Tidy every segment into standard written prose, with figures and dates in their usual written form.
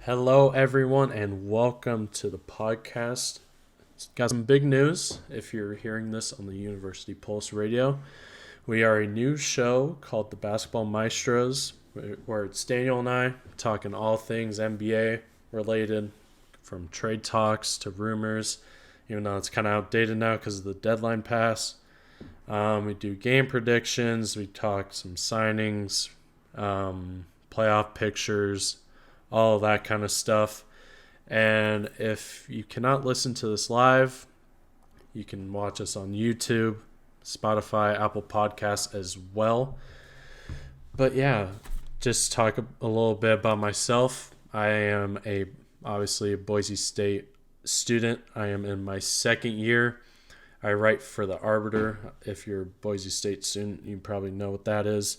Hello, everyone, and welcome to the podcast. Got some big news if you're hearing this on the University Pulse Radio. We are a new show called the Basketball Maestros, where it's Daniel and I talking all things NBA related, from trade talks to rumors, even though it's kind of outdated now because of the deadline pass. We do game predictions, we talk some signings, playoff pictures, all that kind of stuff. And if you cannot listen to this live, you can watch us on YouTube, Spotify, Apple Podcasts as well. But yeah, just talk a little bit about myself. I am obviously a Boise State student. I am in my second year. I write for the Arbiter. If you're a Boise State student, you probably know what that is.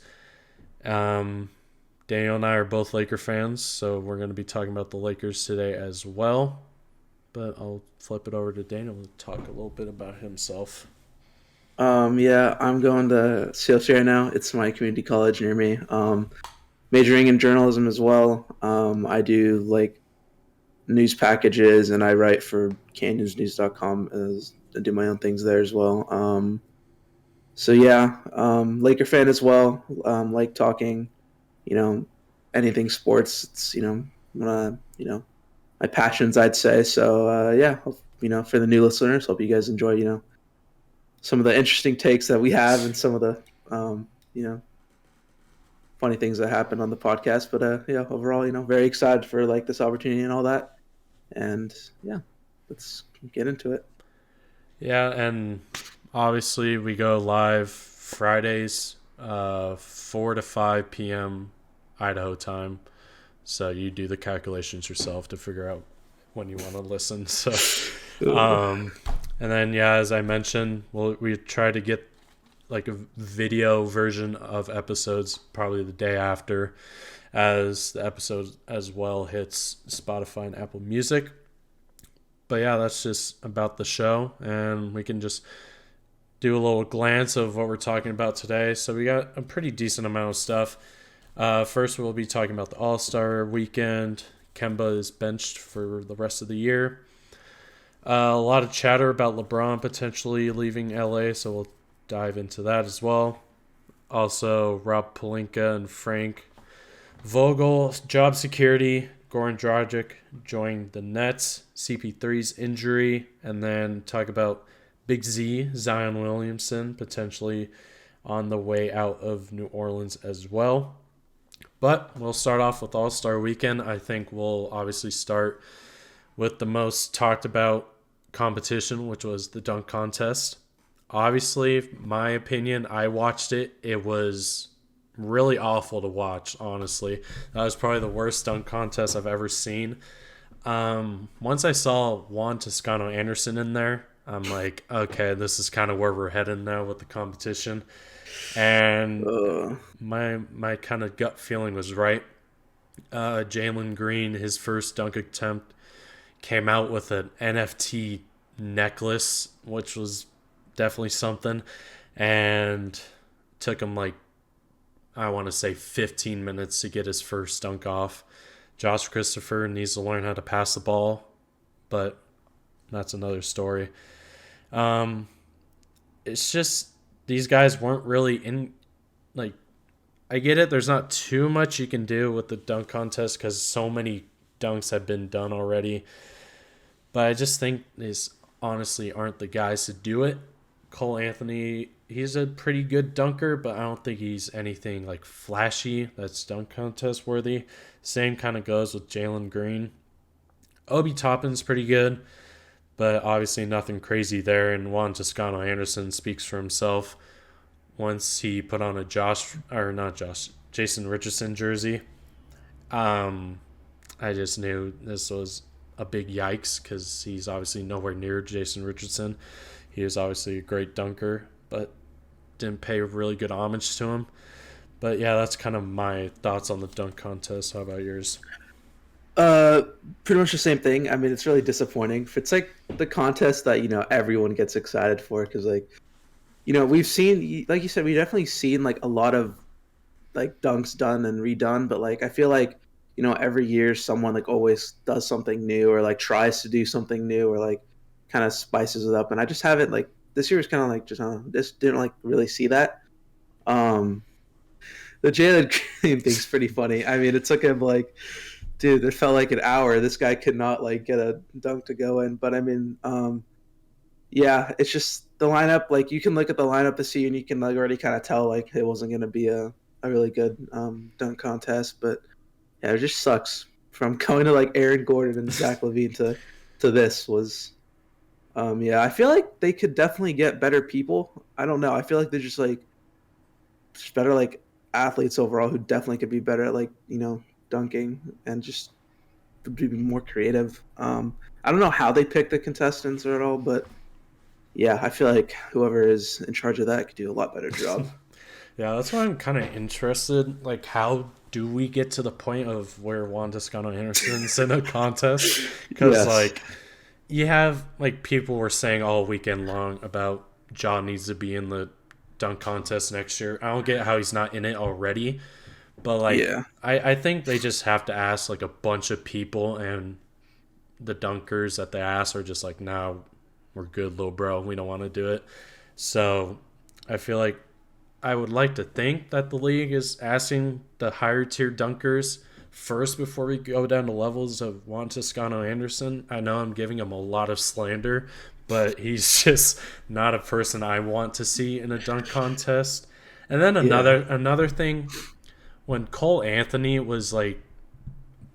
Daniel and I are both Laker fans, so we're going to be talking about the Lakers today as well. But I'll flip it over to Daniel to talk a little bit about himself. Yeah, I'm going to CLC right now. It's my community college near me. Majoring in journalism as well. I do like news packages and I write for canyonsnews.com as I do my own things there as well. So yeah, Laker fan as well. Like talking, you know, anything sports. It's one of my passions, I'd say. So yeah, for the new listeners, hope you guys enjoy some of the interesting takes that we have and some of the um, you know funny things that happen on the podcast. But yeah, overall, very excited for like this opportunity and all that. And yeah, let's get into it. Yeah, and obviously we go live Fridays, 4 to 5 p.m. Idaho time. So you do the calculations yourself to figure out when you want to listen. So, um, and then yeah, as I mentioned, we try to get like a video version of episodes probably the day after, as the episode as well hits Spotify and Apple Music. But yeah, that's just about the show, and we can just do a little glance of what we're talking about today. So we got a pretty decent amount of stuff. First, we'll be talking about the All-Star weekend. Kemba is benched for the rest of the year. A lot of chatter about LeBron potentially leaving LA, so we'll dive into that as well. Also, Rob Pelinka and Frank Vogel, job security. Goran Dragic joined the Nets. CP3's injury, and then talk about Big Z, Zion Williamson, potentially on the way out of New Orleans as well. But we'll start off with All-Star Weekend. I think we'll obviously start with the most talked about competition, which was the dunk contest. Obviously, my opinion, I watched it. It was really awful to watch, honestly. That was probably the worst dunk contest I've ever seen. Once I saw Juan Toscano Anderson in there, I'm like, okay, this is kind of where we're heading now with the competition. And my kind of gut feeling was right. Jalen Green, his first dunk attempt, came out with an NFT necklace, which was definitely something, and took him like, I want to say 15 minutes to get his first dunk off. Josh Christopher needs to learn how to pass the ball, but that's another story. It's just these guys weren't really in, like, I get it. There's not too much you can do with the dunk contest because so many dunks have been done already. But I just think these honestly aren't the guys to do it. Cole Anthony, he's a pretty good dunker, but I don't think he's anything like flashy that's dunk contest worthy. Same kind of goes with Jalen Green. Obi Toppin's pretty good, but obviously nothing crazy there. And Juan Toscano Anderson speaks for himself. Once he put on a Jason Richardson jersey, I just knew this was a big yikes because he's obviously nowhere near Jason Richardson. He was obviously a great dunker, but didn't pay really good homage to him. But yeah, that's kind of my thoughts on the dunk contest. How about yours? Uh, Pretty much the same thing. I mean, it's really disappointing. It's like the contest that everyone gets excited for because we've seen, like you said, we definitely seen like a lot of like dunks done and redone, but like I feel like every year someone like always does something new or like tries to do something new or like kind of spices it up. And I just haven't like this year was kind of like just didn't like really see that. Um, the Jalen Green thing's pretty funny. I mean, it took him like, dude, it felt like an hour. This guy could not like get a dunk to go in. But I mean, yeah, it's just the lineup. Like you can look at the lineup this year and you can like already kind of tell like it wasn't going to be a really good dunk contest. But yeah, it just sucks from going to like Aaron Gordon and Zach Levine to this was. Yeah, I feel like they could definitely get better people. I don't know. I feel like they're just better like athletes overall who definitely could be better at like dunking and just be more creative. I don't know how they pick the contestants or at all, but yeah, I feel like whoever is in charge of that could do a lot better job. Yeah, that's why I'm kind of interested. Like, how do we get to the point of where Juan Toscano Anderson's in a contest? Because, Yes. like, you have, like, people were saying all weekend long about John needs to be in the dunk contest next year. I don't get how he's not in it already. But, like, Yeah. I think they just have to ask, like, a bunch of people, and the dunkers that they ask are just like, nah, we're good, little bro. We don't want to do it. So I feel like I would like to think that the league is asking the higher tier dunkers first before we go down to levels of Juan Toscano Anderson. I know I'm giving him a lot of slander, but he's just not a person I want to see in a dunk contest. And then Yeah. another thing, when Cole Anthony was like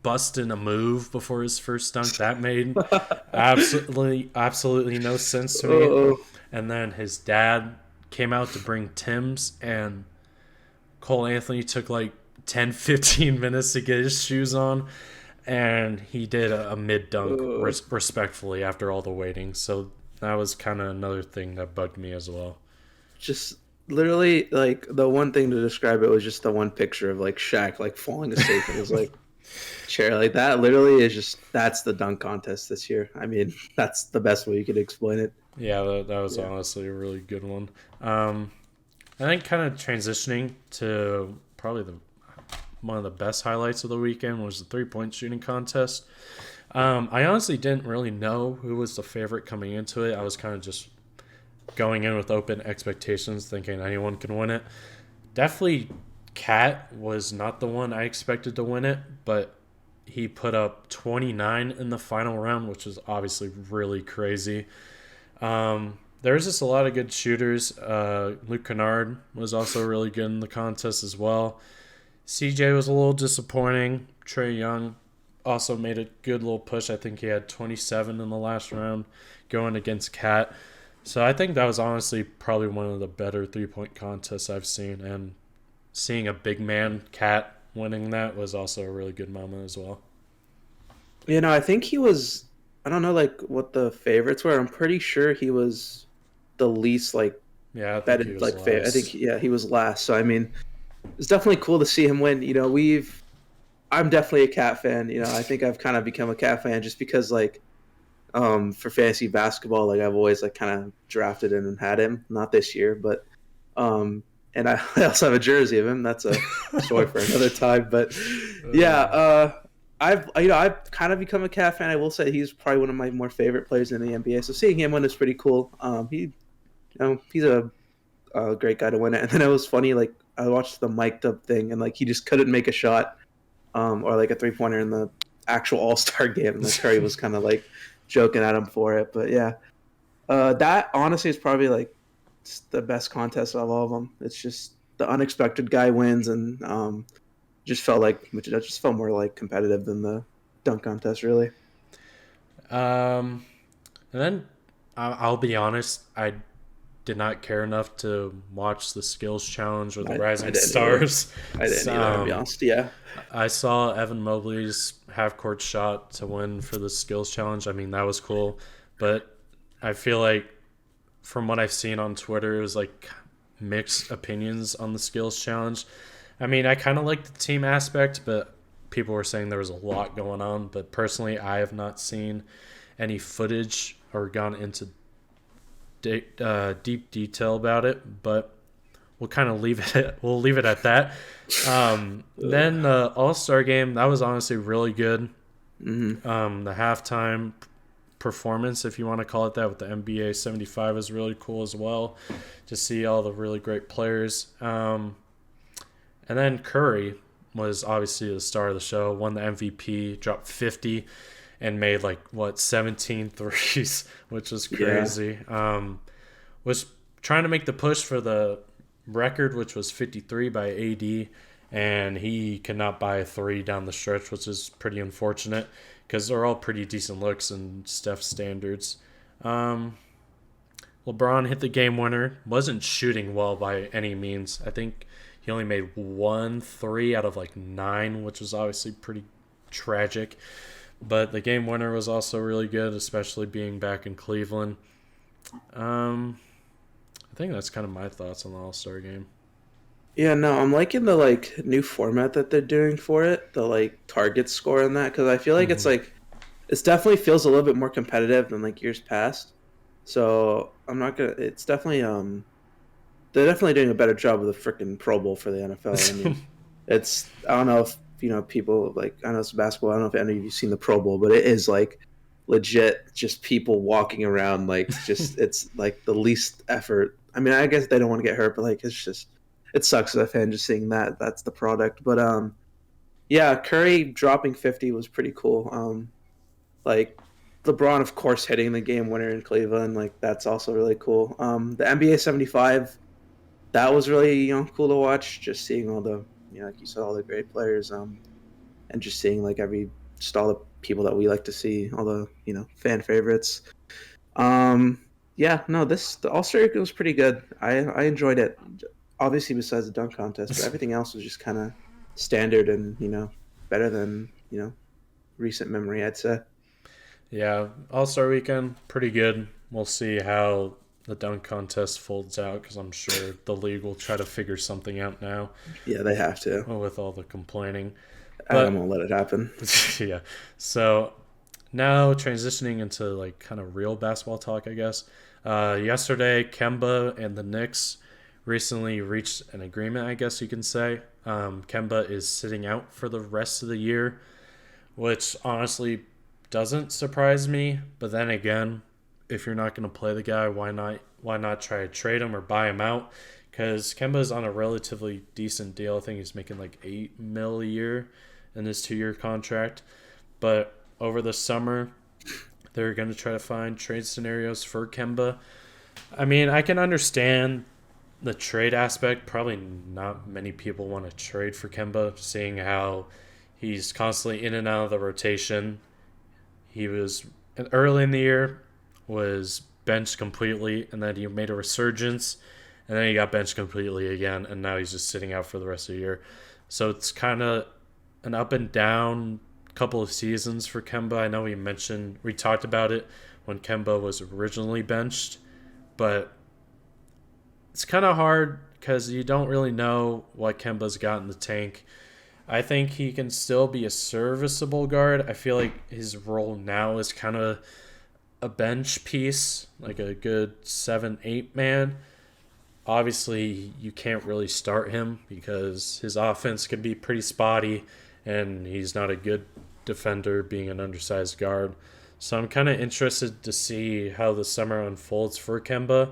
busting a move before his first dunk, that made absolutely no sense to me. Oh, And then his dad came out to bring Tim's, and Cole Anthony took like 10-15 minutes to get his shoes on, and he did a mid dunk oh. respectfully after all the waiting. So that was kind of another thing that bugged me as well. Just literally like the one thing to describe it was just the one picture of like Shaq like falling asleep and his like chair like that literally is just that's the dunk contest this year. I mean, that's the best way you could explain it. Yeah, that was Yeah. honestly a really good one. I think kind of transitioning to probably the one of the best highlights of the weekend was the 3-point shooting contest. I honestly didn't really know who was the favorite coming into it. I was kind of just going in with open expectations, thinking anyone can win it. Definitely, Cat was not the one I expected to win it, but he put up 29 in the final round, which was obviously really crazy. There's just a lot of good shooters. Luke Kennard was also really good in the contest as well. CJ was a little disappointing. Trey Young also made a good little push. I think he had 27 in the last round going against Cat. So I think that was honestly probably one of the better 3-point contests I've seen. And seeing a big man, Cat, winning that was also a really good moment as well. I think he was I don't know like what the favorites were. I'm pretty sure he was the least like Yeah, I think he betted was like favorite. I last. think yeah, he was last. So I mean, it's definitely cool to see him win. We've I'm definitely a Cat fan. I think I've kind of become a Cat fan just because like for fantasy basketball, like I've always like kind of drafted him and had him. Not this year, but and I also have a jersey of him. That's a story for another time. But yeah, Uh, I've kind of become a Cat fan. I will say he's probably one of my more favorite players in the NBA. So seeing him win is pretty cool. He's a great guy to win it. And then it was funny, like I watched the mic'd up thing, and like he just couldn't make a shot, or like a 3-pointer in the actual All Star game. And like Curry was kind of like joking at him for it. But yeah, that honestly is probably like the best contest of all of them. It's just the unexpected guy wins, and just felt like which that just felt more like competitive than the dunk contest, really. um, and then I'll be honest, I did not care enough to watch the skills challenge or the I rising didn't either. stars. I didn't So, either, to be honest. Yeah, I saw Evan Mobley's half court shot to win for the skills challenge. I mean, that was cool, but I feel like from what I've seen on Twitter, it was like mixed opinions on the skills challenge. I mean, I kind of like the team aspect, but people were saying there was a lot going on. But personally, I have not seen any footage or gone into deep detail about it. But we'll kind of we'll leave it at that. Then the All Star game, that was honestly really good. Mm-hmm. The halftime performance, if you want to call it that, with the NBA 75 is really cool as well. To see all the really great players. And then Curry was obviously the star of the show, won the MVP, dropped 50, and made like what 17 threes, which was Yeah. crazy. Was trying to make the push for the record, which was 53 by AD, and he could not buy a three down the stretch, which is pretty unfortunate because they're all pretty decent looks in Steph's standards. Um, LeBron hit the game winner. Wasn't shooting well by any means. I think he only made one three out of like nine, which was obviously pretty tragic. But the game winner was also really good, especially being back in Cleveland. Um, I think that's kind of my thoughts on the All Star game. Yeah, no, I'm liking the like new format that they're doing for it, the like target score and that, because I feel like Mm-hmm. it's definitely feels a little bit more competitive than like years past. So I'm not gonna. It's definitely they're definitely doing a better job of the freaking Pro Bowl for the NFL. I mean, it's I don't know if people like I know it's basketball. I don't know if any of you've seen the Pro Bowl, but it is like legit just people walking around like just it's like the least effort. I mean, I guess they don't want to get hurt, but like it's just it sucks as a fan just seeing that that's the product. But yeah, Curry dropping 50 was pretty cool. Like LeBron, of course, hitting the game winner in Cleveland, like that's also really cool. The NBA 75, that was really cool to watch. Just seeing all the like you said, all the great players. And just seeing like just all the people that we like to see, all the fan favorites. Um, yeah, no, the All Star was pretty good. I enjoyed it. Obviously, besides the dunk contest, but everything else was just kind of standard and better than recent memory, I'd say. Yeah, All Star weekend, pretty good. We'll see how the dunk contest folds out because I'm sure the league will try to figure something out now Yeah, they have to. with all the complaining. Adam But won't let it happen. yeah, so now transitioning into like kind of real basketball talk, I guess. Yesterday, Kemba and the Knicks recently reached an agreement, I guess you can say. Kemba is sitting out for the rest of the year, which honestly doesn't surprise me. But then again, if you're not going to play the guy, why not? Why not try to trade him or buy him out? Because Kemba's on a relatively decent deal. I think he's making like 8 mil a year in his 2 year contract. But over the summer, they're going to try to find trade scenarios for Kemba. I mean, I can understand the trade aspect. Probably not many people want to trade for Kemba, seeing how he's constantly in and out of the rotation. He was early in the year was benched completely, and then he made a resurgence, and then he got benched completely again, and now he's just sitting out for the rest of the year. So it's kind of an up and down couple of seasons for Kemba. I know we talked about it when Kemba was originally benched, but it's kind of hard because you don't really know what Kemba's got in the tank. I think he can still be a serviceable guard. I feel like his role now is kind of a bench piece, like a good 7, 8 man. Obviously, you can't really start him because his offense can be pretty spotty and he's not a good defender being an undersized guard. So I'm kind of interested to see how the summer unfolds for Kemba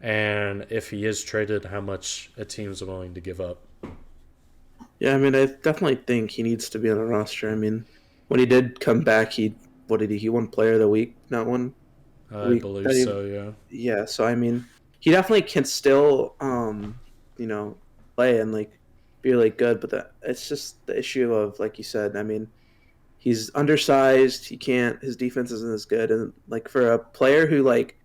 and if he is traded, how much a team's willing to give up. Yeah, I mean, I definitely think he needs to be on a roster. I mean, when he did come back, he what did he won Player of the Week? Not one I week believe that he so, yeah. yeah. So I mean, he definitely can still you know play and like be really good, but it's just the issue of like you said. I mean, he's undersized. He can't. His defense isn't as good, and like for a player who like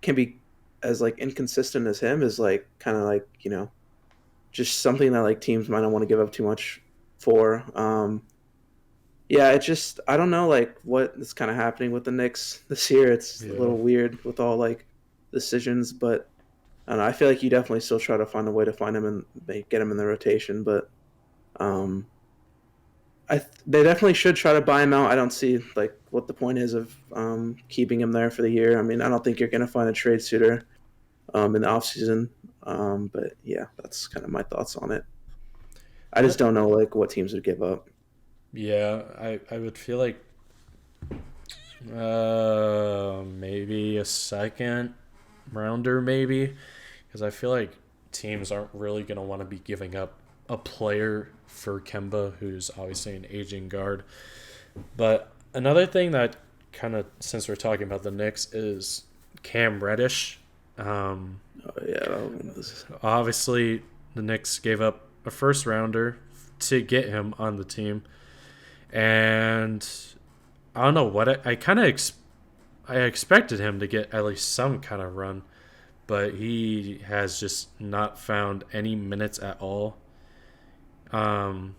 can be as like inconsistent as him is like kind of like just something that like teams might not want to give up too much for. Yeah, it just I don't know like what is kind of happening with the Knicks this year. It's a Yeah. little weird with all like decisions, but I don't know. I feel like you definitely still try to find a way to find him and get him in the rotation, but um, they definitely should try to buy him out. I don't see like what the point is of keeping him there for the year. I mean, I don't think you're going to find a trade suitor in the offseason. But yeah, that's kind of my thoughts on it. I Uh, just don't know like what teams would give up. yeah, I would feel like maybe a second rounder, maybe, because I feel like teams aren't really going to want to be giving up a player for Kemba, who's obviously an aging guard. But another thing that kind of, since we're talking about the Knicks, is Cam Reddish. Um, Oh yeah, Obviously, the Knicks gave up a first rounder to get him on the team, and I don't know what I kind of I expected him to get at least some kind of run, but he has just not found any minutes at all. Um,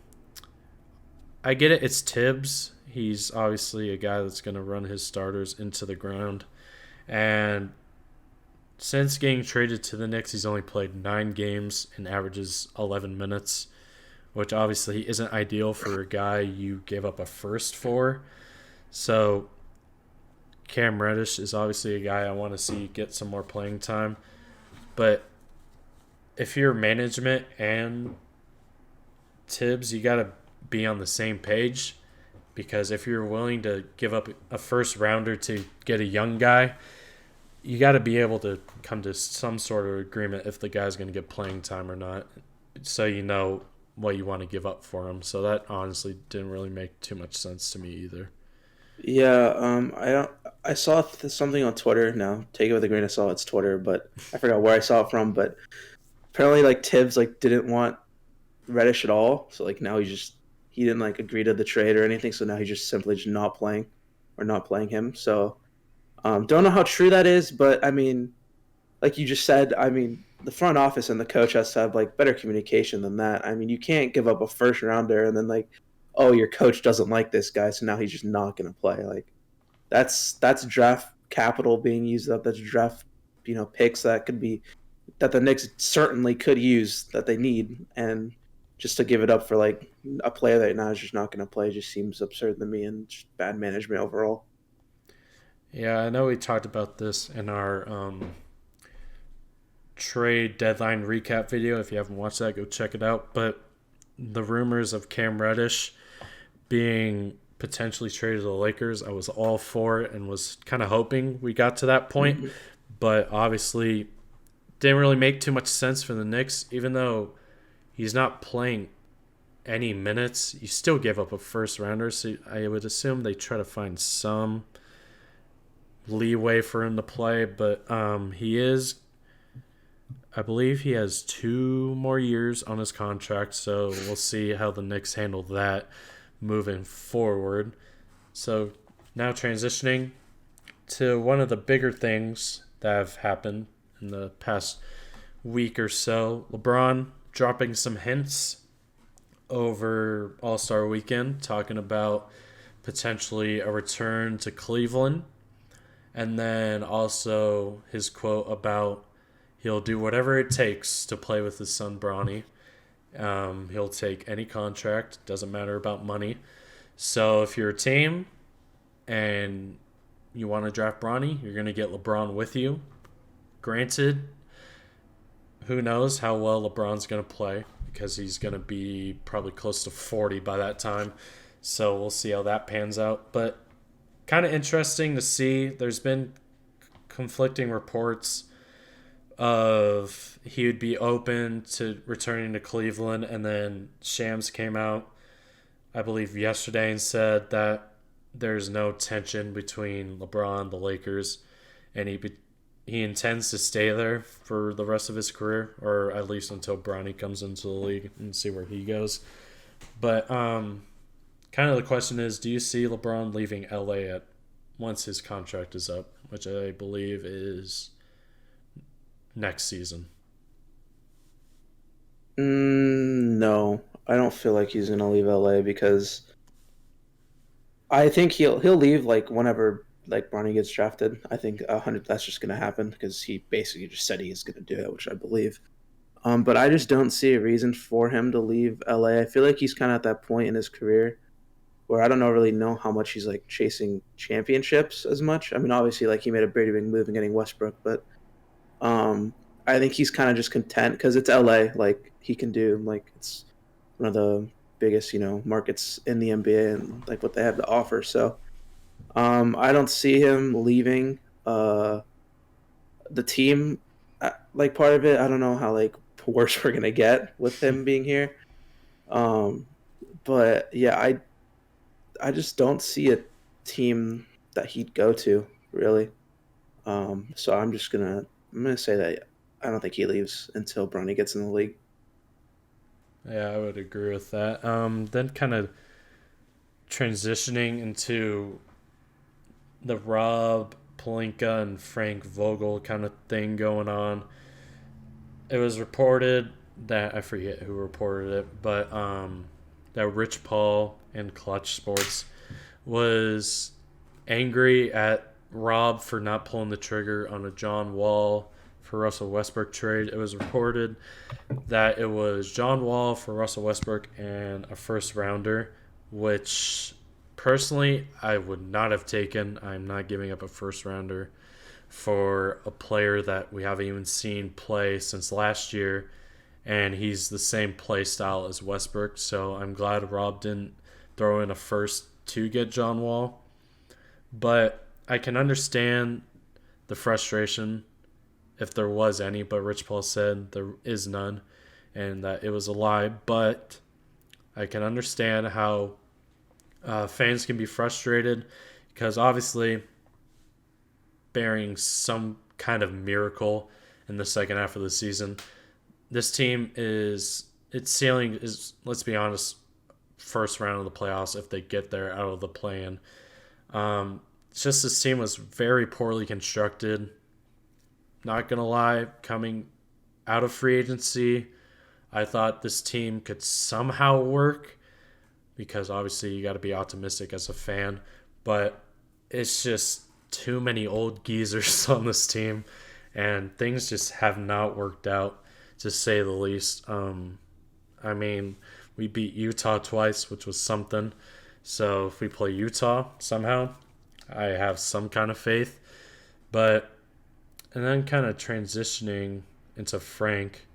I get it. It's Tibbs. He's obviously a guy that's going to run his starters into the ground. And since getting traded to the Knicks, he's only played 9 games and averages 11 minutes, which obviously isn't ideal for a guy you gave up a first for. So Cam Reddish is obviously a guy I want to see get some more playing time. But if you're management and Tibbs, you got to be on the same page, because if you're willing to give up a first rounder to get a young guy, you got to be able to come to some sort of agreement if the guy's going to get playing time or not, so you know what you want to give up for him. So that honestly didn't really make too much sense to me either. yeah. I don't. I saw something on Twitter. Now take it with a grain of salt. It's Twitter, but I forgot where I saw it from. But apparently, like Tibbs like didn't want Reddish at all. So like now he didn't like agree to the trade or anything. So now he's just simply just not playing or not playing him. So don't know how true that is, but I mean, like you just said, I mean, the front office and the coach has to have like better communication than that. I mean, you can't give up a first rounder and then like, oh, your coach doesn't like this guy, so now he's just not going to play. Like that's draft capital being used up. That's draft, picks that could be that the Knicks certainly could use that they need, and just to give it up for like a player that now is just not going to play just seems absurd to me and just bad management overall. Yeah, I know we talked about this in our trade deadline recap video. If you haven't watched that, go check it out. But the rumors of Cam Reddish being potentially traded to the Lakers, I was all for it and was kind of hoping we got to that point. Mm-hmm. But obviously, didn't really make too much sense for the Knicks, even though he's not playing any minutes. You still gave up a first rounder, so I would assume they try to find some leeway for him to play. But he is, I believe he has 2 more years on his contract, so we'll see how the Knicks handle that moving forward. So now transitioning to one of the bigger things that have happened in the past week or so. LeBron dropping some hints over All-Star Weekend, talking about potentially a return to Cleveland, and then also his quote about he'll do whatever it takes to play with his son Bronny. He'll take any contract, doesn't matter about money. So if you're a team and you want to draft Bronny, you're going to get LeBron with you. Granted, who knows how well LeBron's going to play, because he's going to be probably close to 40 by that time. So we'll see how that pans out. But kind of interesting to see. There's been conflicting reports of he would be open to returning to Cleveland, and then Shams came out, I believe, yesterday and said that there's no tension between LeBron, the Lakers, and he intends to stay there for the rest of his career, or at least until Bronny comes into the league, and see where he goes. But kind of the question is, do you see LeBron leaving LA at once his contract is up, which I believe is next season? No, I don't feel like he's gonna leave LA because I think he'll leave like whenever like Bronny gets drafted. I think 100 that's just gonna happen because he basically just said he is gonna do it, which I believe. But I just don't see a reason for him to leave LA. I feel like he's kind of at that point in his career where I don't know really know how much he's like chasing championships as much. I mean, obviously, like he made a pretty big move in getting Westbrook, but I think he's kind of just content because it's LA. Like he can do like it's one of the biggest markets in the NBA and like what they have to offer. So I don't see him leaving the team. Like part of it, I don't know how like worse we're gonna get with him being here. Um, but yeah, I just don't see a team that he'd go to really. So I'm gonna say that I don't think he leaves until Bronny gets in the league. Yeah, I would agree with that. Then kind of transitioning into the Rob Palinka and Frank Vogel kind of thing going on. It was reported that I forget who reported it, but that Rich Paul and Clutch Sports was angry at Rob for not pulling the trigger on a John Wall for Russell Westbrook trade. It was reported that it was John Wall for Russell Westbrook and a first rounder, which personally I would not have taken. I'm not giving up a first rounder for a player that we haven't even seen play since last year, and he's the same play style as Westbrook. So I'm glad Rob didn't throw in a first to get John Wall. But I can understand the frustration if there was any, but Rich Paul said there is none and that it was a lie. But I can understand how fans can be frustrated because obviously, bearing some kind of miracle in the second half of the season, this team is its ceiling is, let's be honest, first round of the playoffs if they get there out of the play-in. It's just this team was very poorly constructed. Not gonna lie, coming out of free agency, I thought this team could somehow work because obviously you got to be optimistic as a fan, but it's just too many old geezers on this team, and things just have not worked out to say the least. I mean, we beat Utah twice, which was something. So if we play Utah somehow, I have some kind of faith. But and then kind of transitioning into Frank,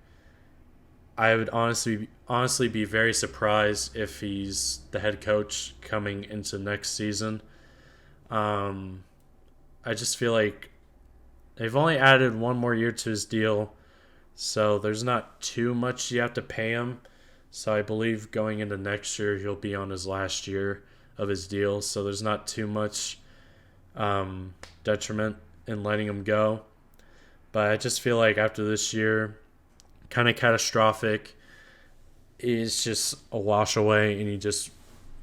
I would honestly be very surprised if he's the head coach coming into next season. Um, I just feel like they've only added one more year to his deal, so there's not too much you have to pay him. So I believe going into next year he'll be on his last year of his deal. So there's not too much detriment in letting him go. But I just feel like after this year, kind of catastrophic, is just a wash away, and you just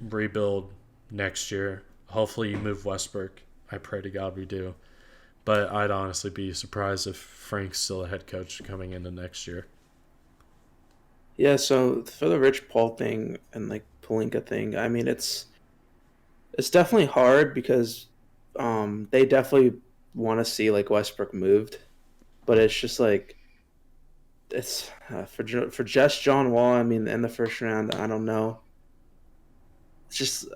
rebuild next year. Hopefully, you move Westbrook. I pray to God we do. But I'd honestly be surprised if Frank's still a head coach coming into next year. Yeah, so for the Rich Paul thing and like Palinka thing, I mean it's definitely hard because they definitely want to see like Westbrook moved, but it's just like it's for just John Wall. I mean, in the first round, I don't know. It's just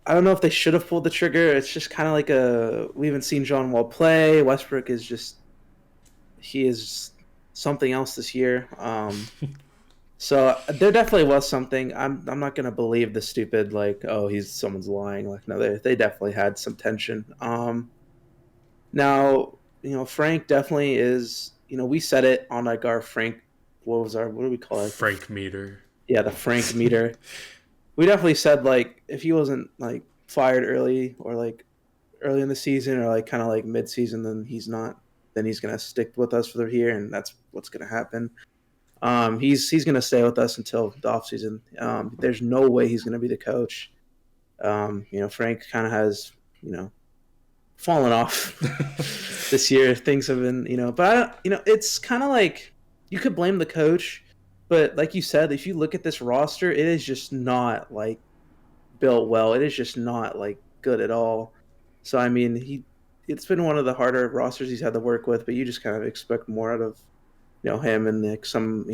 I don't know if they should have pulled the trigger. It's just kind of like a we haven't seen John Wall play. Westbrook is just he is something else this year. So there definitely was something. I'm not gonna believe the stupid like oh he's someone's lying like no they definitely had some tension. Now Frank definitely is we said it on like our Frank what do we call it Frank Meter. yeah the Frank meter. We definitely said like if he wasn't like fired early or like early in the season or like kind of like mid season then he's gonna stick with us for the year and that's what's gonna happen. He's going to stay with us until the offseason. There's no way he's going to be the coach. Frank kind of has, fallen off this year. Things have been, but I don't, it's kind of like you could blame the coach, but like you said, if you look at this roster, it is just not like built well. It is just not like good at all. So I mean, it's been one of the harder rosters he's had to work with, but you just kind of expect more out of him and like some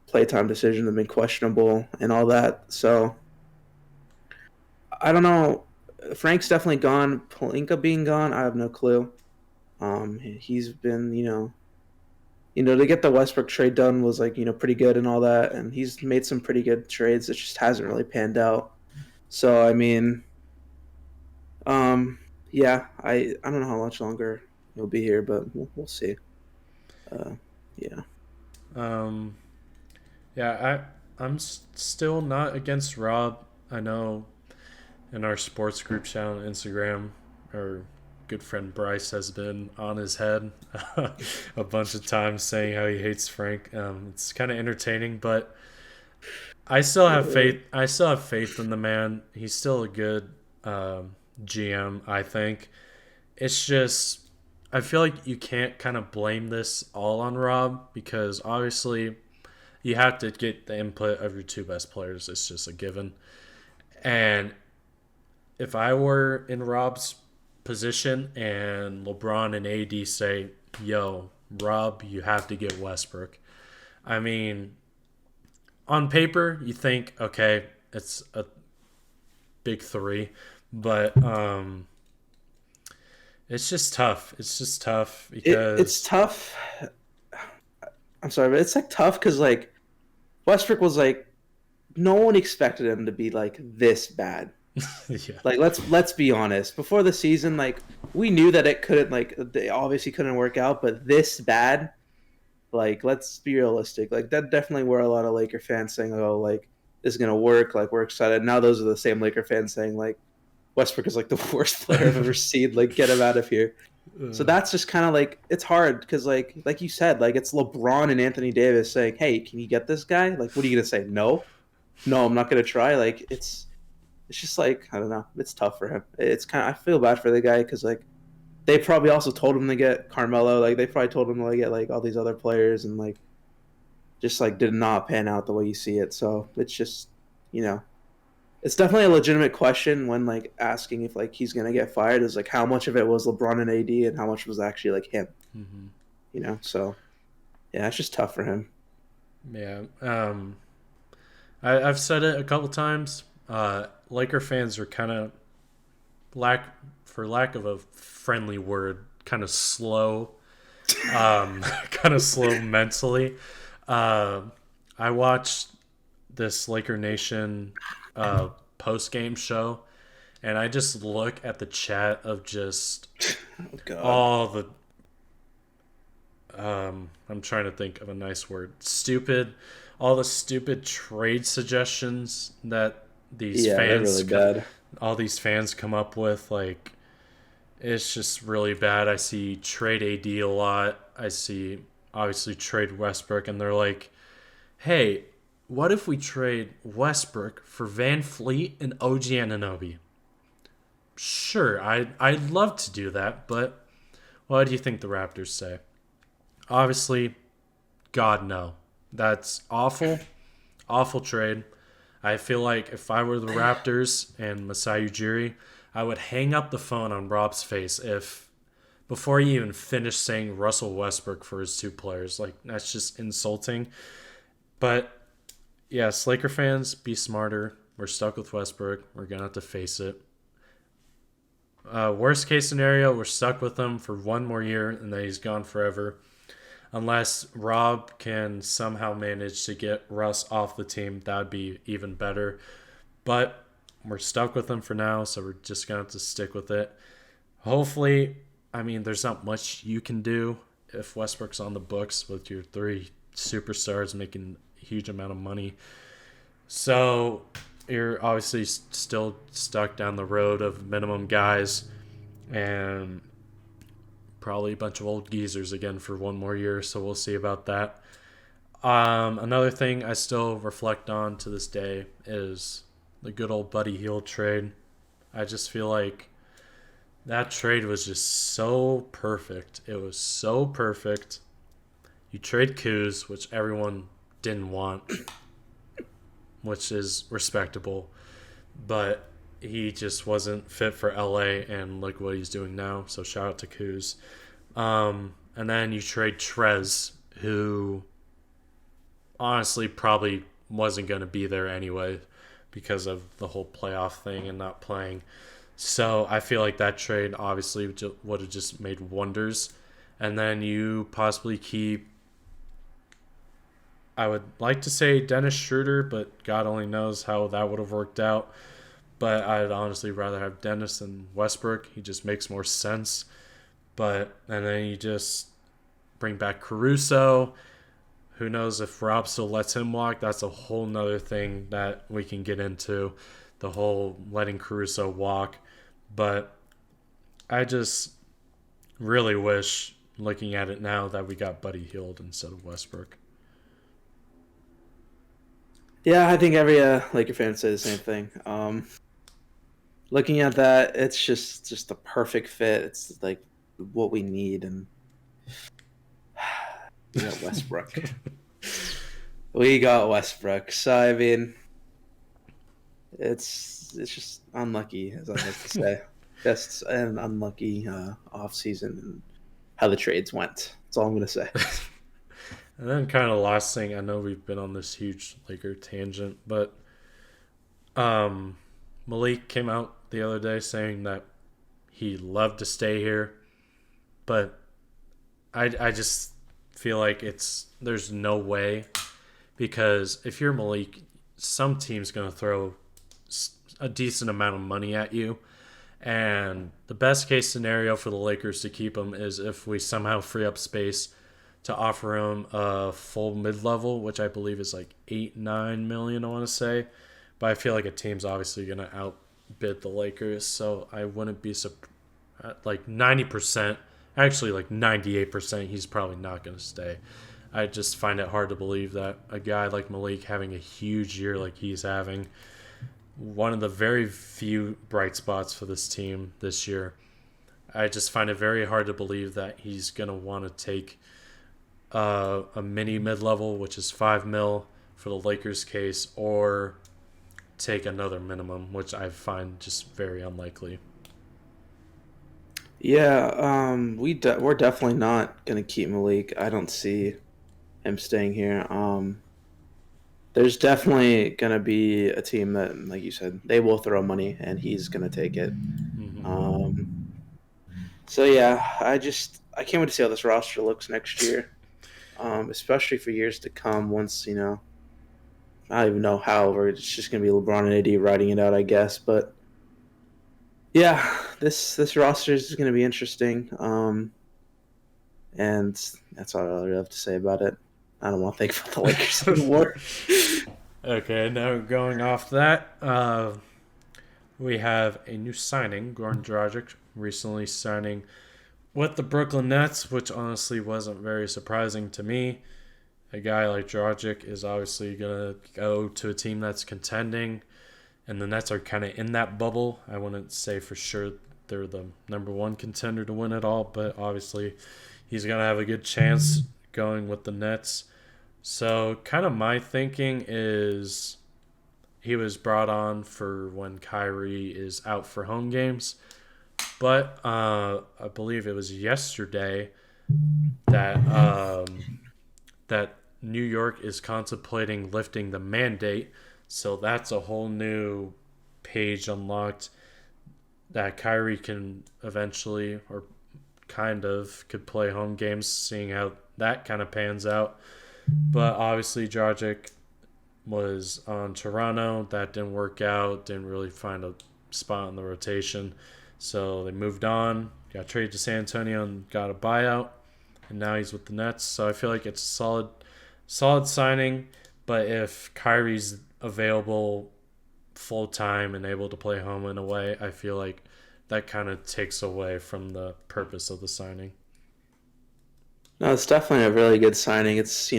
playtime decisions have been questionable and all that. So I don't know. Frank's definitely gone. Palinka being gone, I have no clue. He's been, to get the Westbrook trade done was like, pretty good and all that, and he's made some pretty good trades. It just hasn't really panned out. So I mean, um, yeah, I don't know how much longer he'll be here, but we'll see. Uh, yeah. Um, yeah, still not against Rob. I know in our sports group chat on Instagram, our good friend Bryce has been on his head a bunch of times saying how he hates Frank. It's kind of entertaining, but I still have faith. I still have faith in the man. He's still a good GM. I think it's just I feel like you can't kind of blame this all on Rob because obviously you have to get the input of your two best players. It's just a given. And if I were in Rob's position and LeBron and AD say, "Yo, Rob, you have to get Westbrook." I mean, on paper, you think, okay, it's a big three, but it's just tough. It's just tough It's because tough. I'm sorry, but it's like tough because like Westbrook was like no one expected him to be like this bad. yeah, Like let's be honest. Before the season, like we knew that it couldn't like they obviously couldn't work out, but this bad, like let's be realistic. Like that definitely were a lot of Laker fans saying, "Oh, like this is gonna work." Like we're excited. Now those are the same Laker fans saying like Westbrook is like the worst player I've ever seen. Like get him out of here. So uh, that's just kind of like it's hard because like you said, like it's LeBron and Anthony Davis saying, "Hey, can you get this guy?" Like, what are you gonna say? No, no, I'm not gonna try. Like it's just like I don't know. It's tough for him. It's kind of I feel bad for the guy because like they probably also told him to get Carmelo. Like they probably told him to like, get like all these other players and like just like did not pan out the way you see it. So it's just you know it's definitely a legitimate question when like asking if like he's gonna get fired is like how much of it was LeBron and AD and how much was actually like him. mhm. So yeah, it's just tough for him. Yeah. I've said it a couple times. Laker fans are kind of lack, for lack of a friendly word, kind of slow. Kind of slow mentally. Uh, I watched this Laker Nation post game show, and I just look at the chat of just Oh God. all the I'm trying to think of a nice word. Stupid, all the stupid trade suggestions that these Yeah, they're really fans, bad. all these fans come up with. Like it's just really bad. I see trade AD a lot. I see obviously trade Westbrook, and they're like, "Hey, what if we trade Westbrook for Van Fleet and OG Anunoby?" Sure, I'd love to do that, but what do you think the Raptors say? Obviously, God no. That's awful. Awful trade. I feel like if I were the Raptors and Masai Ujiri, I would hang up the phone on Rob's face if before he even finished saying Russell Westbrook for his two players. Like that's just insulting. But yes, Laker fans, be smarter. We're stuck with Westbrook. We're gonna have to face it. Worst case scenario, we're stuck with him for one more year and then he's gone forever. Unless Rob can somehow manage to get Russ off the team, that would be even better. But we're stuck with him for now, so we're just gonna have to stick with it. Hopefully, I mean, there's not much you can do if Westbrook's on the books with your three superstars making a huge amount of money. So you're obviously still stuck down the road of minimum guys and probably a bunch of old geezers again for one more year. So we'll see about that. Another thing I still reflect on to this day is the good old Buddy Hield trade. I just feel like that trade was just so perfect. It was so perfect. You trade Kuz, which everyone didn't want, which is respectable, but he just wasn't fit for LA, and look what he's doing now. So shout out to Kuz. And then you trade Trez, who honestly probably wasn't going to be there anyway because of the whole playoff thing and not playing. So I feel like that trade obviously would have just made wonders. And then you possibly keep, I would like to say Dennis Schroeder, but God only knows how that would have worked out. But I'd honestly rather have Dennis than Westbrook. He just makes more sense. But, and then you just bring back Caruso. Who knows if Rob still lets him walk? That's a whole nother thing that we can get into. The whole letting Caruso walk. But I just really wish, looking at it now, that we got Buddy Hield instead of Westbrook. Yeah, I think every Laker fan say the same thing. Looking at that, it's just the perfect fit. It's like what we need, and we got Westbrook. We got Westbrook. So I mean, it's just unlucky, as I like to say. Just an unlucky off season and how the trades went. That's all I'm gonna say. And then, kind of last thing, I know we've been on this huge Laker tangent, but um, Malik came out the other day saying that he loved to stay here, but I just feel like there's no way, because if you're Malik, some team's gonna throw a decent amount of money at you. And the best case scenario for the Lakers to keep him is if we somehow free up space to offer him a full mid level, which I believe is like 8-9 million, I want to say. But I feel like a team's obviously going to outbid the Lakers, so I wouldn't be like 90%, actually like 98%, he's probably not going to stay. I just find it hard to believe that a guy like Malik having a huge year like he's having, one of the very few bright spots for this team this year. I just find it very hard to believe that he's going to want to take a mini mid level, which is 5 mil for the Lakers case, or take another minimum, which I find just very unlikely. Yeah, we're definitely not gonna keep Malik. I don't see him staying here. There's definitely gonna be a team that, like you said, they will throw money and he's gonna take it. Mm-hmm. Um, so yeah, I can't wait to see how this roster looks next year. Especially for years to come. Once I don't even know how. Or it's just gonna be LeBron and AD riding it out, I guess. But yeah, this roster is gonna be interesting. And that's all I really have to say about it. I don't want to think about the Lakers anymore. Okay, now going off that, we have a new signing, Goran Dragic, recently signing with the Brooklyn Nets, which honestly wasn't very surprising to me. A guy like Dragic is obviously going to go to a team that's contending, and the Nets are kind of in that bubble. I wouldn't say for sure they're the number one contender to win it all, but obviously he's going to have a good chance going with the Nets. So, kind of my thinking is he was brought on for when Kyrie is out for home games. But I believe it was yesterday that that New York is contemplating lifting the mandate. So that's a whole new page unlocked that Kyrie can eventually, or kind of, could play home games, seeing how that kind of pans out. But obviously, Dragic was on Toronto. That didn't work out. Didn't really find a spot in the rotation. So they moved on. Got traded to San Antonio and got a buyout. And now he's with the Nets. So I feel like it's a solid signing. But if Kyrie's available full time and able to play home and away, I feel like that kind of takes away from the purpose of the signing. No, it's definitely a really good signing. It's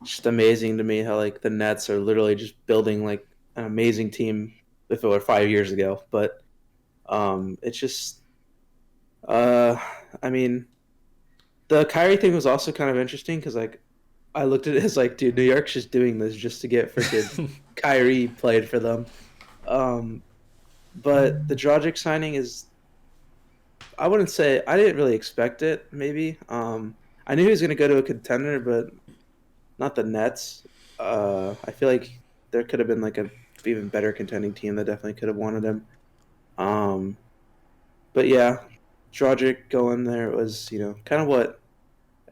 just amazing to me how like the Nets are literally just building like an amazing team if it were 5 years ago. But it's just uh, I mean, the Kyrie thing was also kind of interesting because like I looked at it as like, dude, New York's just doing this just to get freaking Kyrie played for them. Um, but the Dragic signing is, I wouldn't say I didn't really expect it. Maybe I knew he was going to go to a contender, but not the Nets. I feel like there could have been like a even better contending team that definitely could have wanted him. Um, but yeah, Dragic going there was kind of what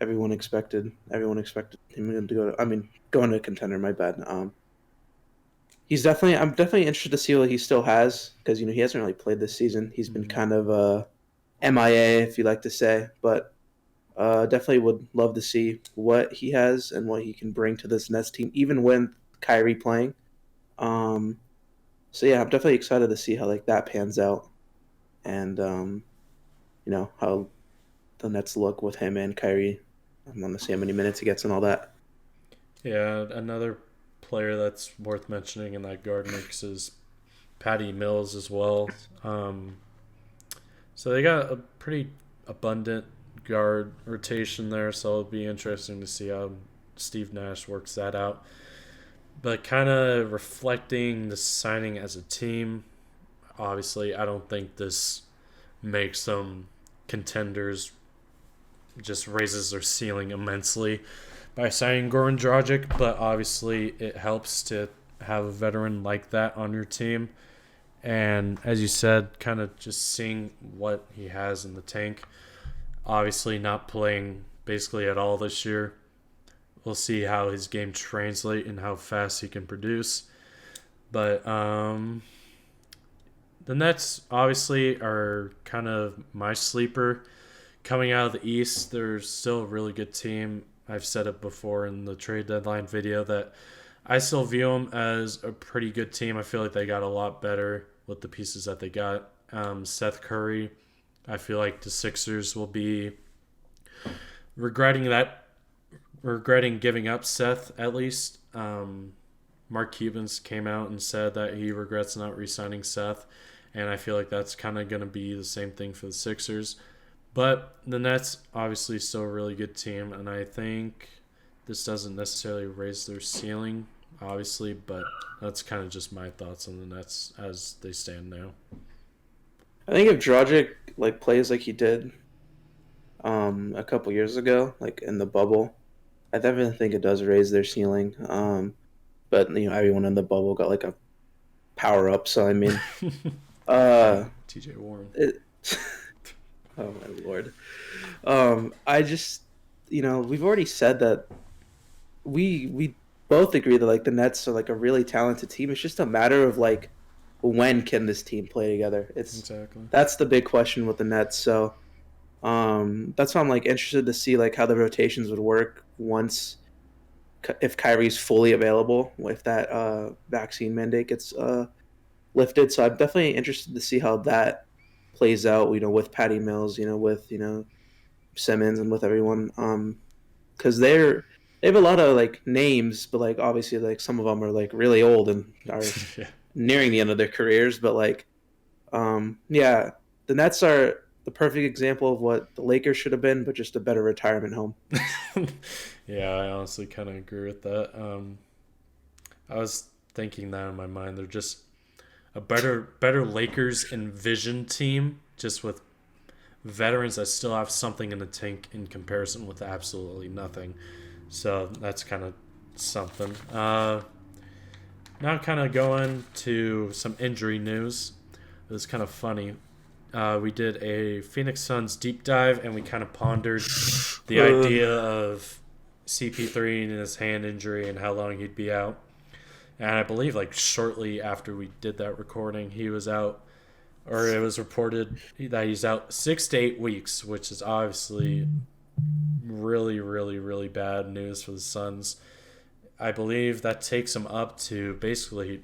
everyone expected. Everyone expected him to go. I mean, going to a contender. My bad. He's definitely. I'm definitely interested to see what he still has because he hasn't really played this season. He's been Hmm. kind of MIA, if you like to say, but definitely would love to see what he has and what he can bring to this Nets team, even when Kyrie playing. Um, so yeah, I'm definitely excited to see how like that pans out, and how the Nets look with him and Kyrie. I want to see how many minutes he gets and all that. Yeah, another player that's worth mentioning in that guard mix is Patty Mills as well. Um, so they got a pretty abundant guard rotation there, so it'll be interesting to see how Steve Nash works that out. But kind of reflecting the signing as a team, obviously, I don't think this makes them contenders, just raises their ceiling immensely by signing Goran Dragic, but obviously it helps to have a veteran like that on your team. And as you said, kind of just seeing what he has in the tank. Obviously, not playing basically at all this year. We'll see how his game translate and how fast he can produce. But the Nets obviously are kind of my sleeper. Coming out of the East, they're still a really good team. I've said it before in the trade deadline video that I still view them as a pretty good team. I feel like they got a lot better with the pieces that they got. Seth Curry, I feel like the Sixers will be regretting that, regretting giving up Seth at least. Mark Cubans came out and said that he regrets not re-signing Seth, and I feel like that's kind of going to be the same thing for the Sixers. But the Nets obviously still a really good team, and I think this doesn't necessarily raise their ceiling, obviously, but that's kind of just my thoughts on the Nets as they stand now. I think if Dragic like plays like he did a couple years ago, like in the bubble, I definitely think it does raise their ceiling. But everyone in the bubble got like a power up, so I mean, Yeah, uh, TJ Warren. it, oh my lord. I just we've already said that we both agree that like the Nets are like a really talented team. It's just a matter of like when can this team play together. Exactly. That's the big question with the Nets. So that's why I'm like interested to see like how the rotations would work once if Kyrie's fully available, if that vaccine mandate gets lifted. So I'm definitely interested to see how that plays out. With Patty Mills, with Simmons and with everyone. Because they have a lot of like names, but like obviously like some of them are like really old and are Yeah. nearing the end of their careers. But like, yeah, the Nets are the perfect example of what the Lakers should have been, but just a better retirement home. Yeah, I honestly kind of agree with that. I was thinking that in my mind. They're just a better Lakers envisioned team, just with veterans that still have something in the tank in comparison with absolutely nothing. So that's kind of something. Now, kind of going to some injury news. It was kind of funny. We did a Phoenix Suns deep dive, and we kind of pondered the Uh, idea of CP3 and his hand injury and how long he'd be out. And I believe, like, shortly after we did that recording, he was out, or it was reported that he's out 6 to 8 weeks, which is obviously really, really, really bad news for the Suns. I believe that takes him up to basically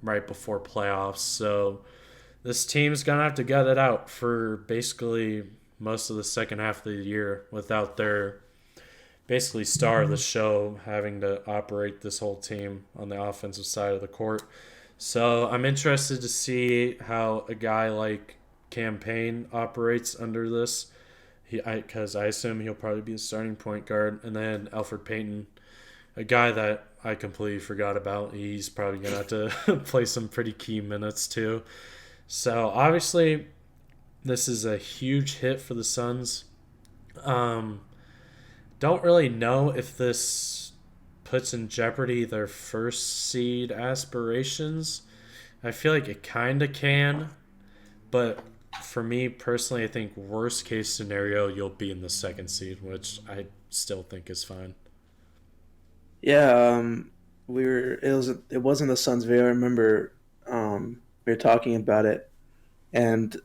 right before playoffs. So this team's gonna have to gut it out for basically most of the second half of the year without their basically star of the show having to operate this whole team on the offensive side of the court. So I'm interested to see how a guy like Campaign operates under this. Because I assume he'll probably be a starting point guard, and then Alfred Payton, a guy that I completely forgot about. He's probably gonna have to play some pretty key minutes too. So obviously, this is a huge hit for the Suns. Um, don't really know if this puts in jeopardy their first seed aspirations. I feel like it kind of can, But for me personally, I think worst case scenario, you'll be in the second seed, which I still think is fine. Yeah, we were. It wasn't the Suns video. I remember we were talking about it, and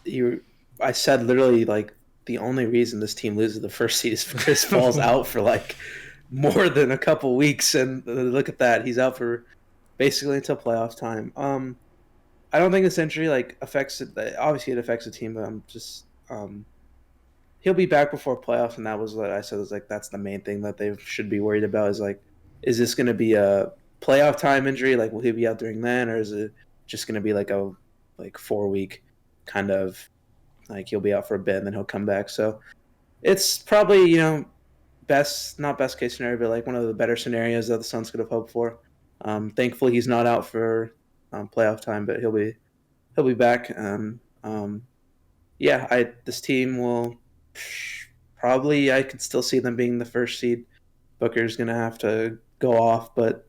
you. I said literally like the only reason this team loses the first seed is if Chris Paul's out for like more than a couple weeks, and look at that, he's out for basically until playoff time. I don't think this injury like affects it. Obviously, it affects the team, but I'm just he'll be back before playoffs, and that was what I said. Was like that's the main thing that they should be worried about. Is like, is this going to be a playoff time injury? Like, will he be out during then, or is it just going to be like a 4 week kind of like he'll be out for a bit and then he'll come back? So it's probably best not best case scenario, but like one of the better scenarios that the Suns could have hoped for. Thankfully, he's not out for playoff time, but he'll be back. Yeah, I this team will probably I could still see them being the first seed. Booker's gonna have to go off, but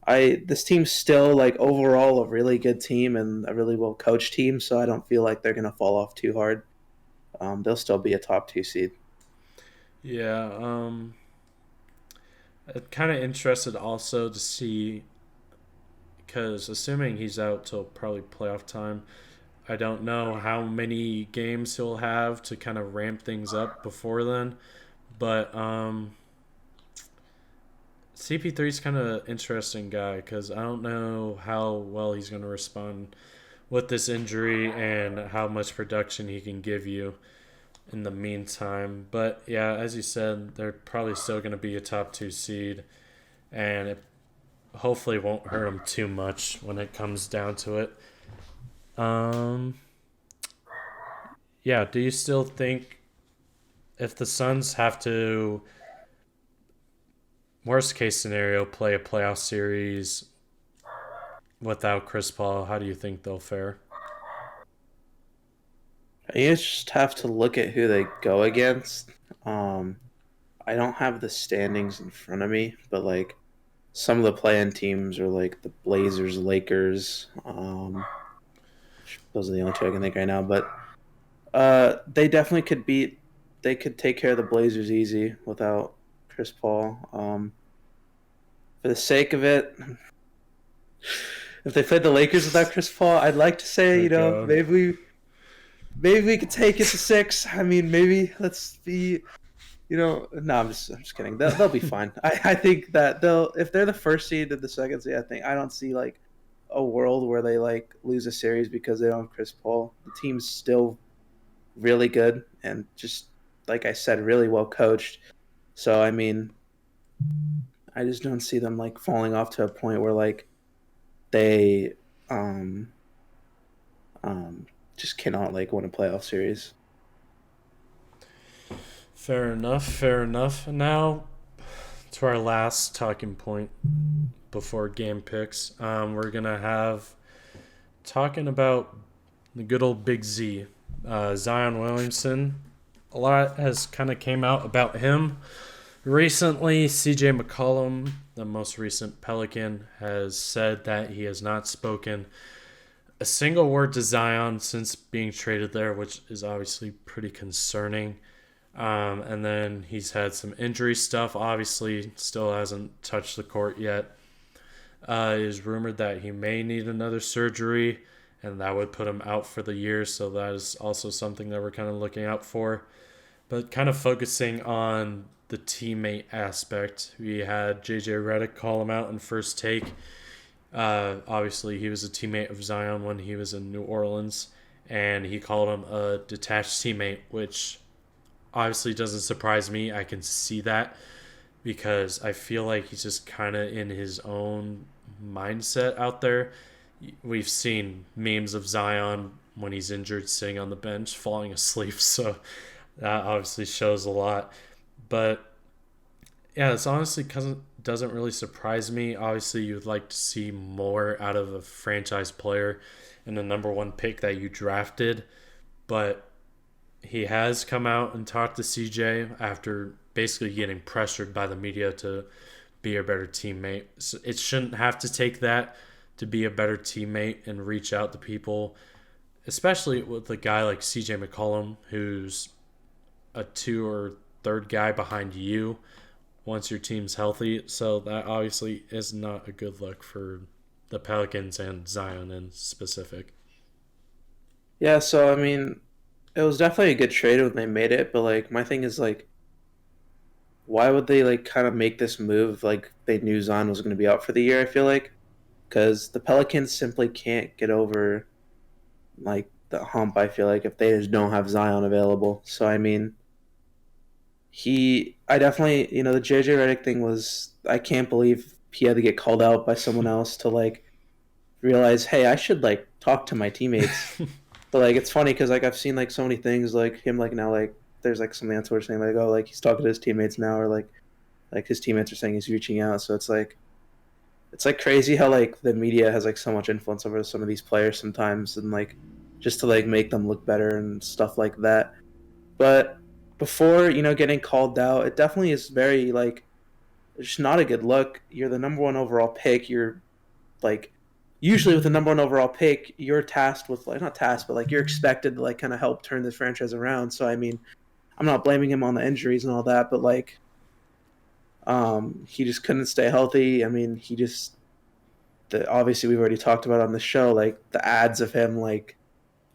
I this team's still like overall a really good team and a really well coached team, so I don't feel like they're gonna fall off too hard. They'll still be a top two seed. Yeah, I'm kind of interested also to see because assuming he's out till probably playoff time, I don't know how many games he'll have to kind of ramp things up before then. But CP3 is kind of interesting guy because I don't know how well he's going to respond with this injury and how much production he can give you in the meantime. But yeah, as you said, they're probably still going to be a top two seed, and it hopefully won't hurt them too much when it comes down to it. Um, yeah, do you still think if the Suns have to, worst case scenario, play a playoff series without Chris Paul, how do you think they'll fare? You just have to look at who they go against. Um, I don't have the standings in front of me, but like some of the play-in teams are like the Blazers, Lakers. Those are the only two I can think right now. But they definitely could beat. They could take care of the Blazers easy without Chris Paul. For the sake of it, if they played the Lakers without Chris Paul, I'd like to say Oh God. maybe we could take it to six. I mean, maybe let's be. No, I'm just kidding. They'll be fine. I think that they'll if they're the first seed and the second seed. I don't see like a world where they like lose a series because they don't have Chris Paul. The team's still really good and just like I said, really well coached. So I mean, I just don't see them like falling off to a point where like they um um just cannot like win a playoff series. Fair enough, fair enough. And now to our last talking point before game picks. We're going to have talking about the good old Big Z, Zion Williamson. A lot has kind of came out about him recently. CJ McCollum, the most recent Pelican, has said that he has not spoken a single word to Zion since being traded there, which is obviously pretty concerning. And then he's had some injury stuff. Obviously, still hasn't touched the court yet. It is rumored that he may need another surgery, and that would put him out for the year. So that is also something that we're kind of looking out for. But kind of focusing on the teammate aspect, we had JJ Redick call him out in first take. Obviously, he was a teammate of Zion when he was in New Orleans, and he called him a detached teammate, which obviously doesn't surprise me. I can see that because I feel like he's just kind of in his own mindset out there. We've seen memes of Zion when he's injured sitting on the bench falling asleep, so that obviously shows a lot. But yeah, it's honestly doesn't really surprise me. Obviously, you'd like to see more out of a franchise player and the number one pick that you drafted, but he has come out and talked to CJ after basically getting pressured by the media to be a better teammate. So it shouldn't have to take that to be a better teammate and reach out to people. especially with a guy like CJ McCollum, who's a two or third guy behind you once your team's healthy. So that obviously is not a good look for the Pelicans and Zion in specific. Yeah, so I mean, it was definitely a good trade when they made it, but like my thing is like, why would they like kind of make this move like they knew Zion was going to be out for the year? I feel like because the Pelicans simply can't get over like the hump. I feel like if they just don't have Zion available. So I mean, I definitely, the JJ Redick thing was, I can't believe he had to get called out by someone else to like realize, hey, I should like talk to my teammates. But like it's funny because like I've seen like so many things like him like now like there's like something on Twitter saying like, oh, like he's talking to his teammates now, or like his teammates are saying he's reaching out. So it's like crazy how like the media has like so much influence over some of these players sometimes, and like just to like make them look better and stuff like that. But before, getting called out, it definitely is very like it's just not a good look. You're the number one overall pick. You're like usually with the number one overall pick, you're tasked with like not tasked, but like you're expected to like kind of help turn this franchise around. So I mean, I'm not blaming him on the injuries and all that, but like he just couldn't stay healthy. I mean, obviously we've already talked about on the show, like the ads of him like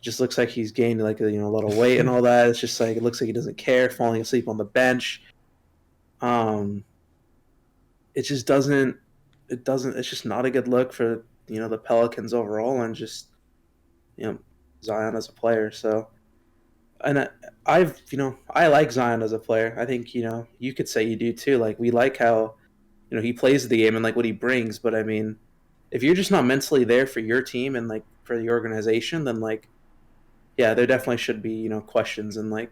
just looks like he's gained like a lot of weight and all that. It's just like it looks like he doesn't care, falling asleep on the bench. Um, it just doesn't. It doesn't. It's just not a good look for the Pelicans overall, and just you know Zion as a player. So, and I like Zion as a player. I think you could say you do too. Like we like how he plays the game and like what he brings. But I mean, if you're just not mentally there for your team and like for the organization, then like yeah, there definitely should be questions and like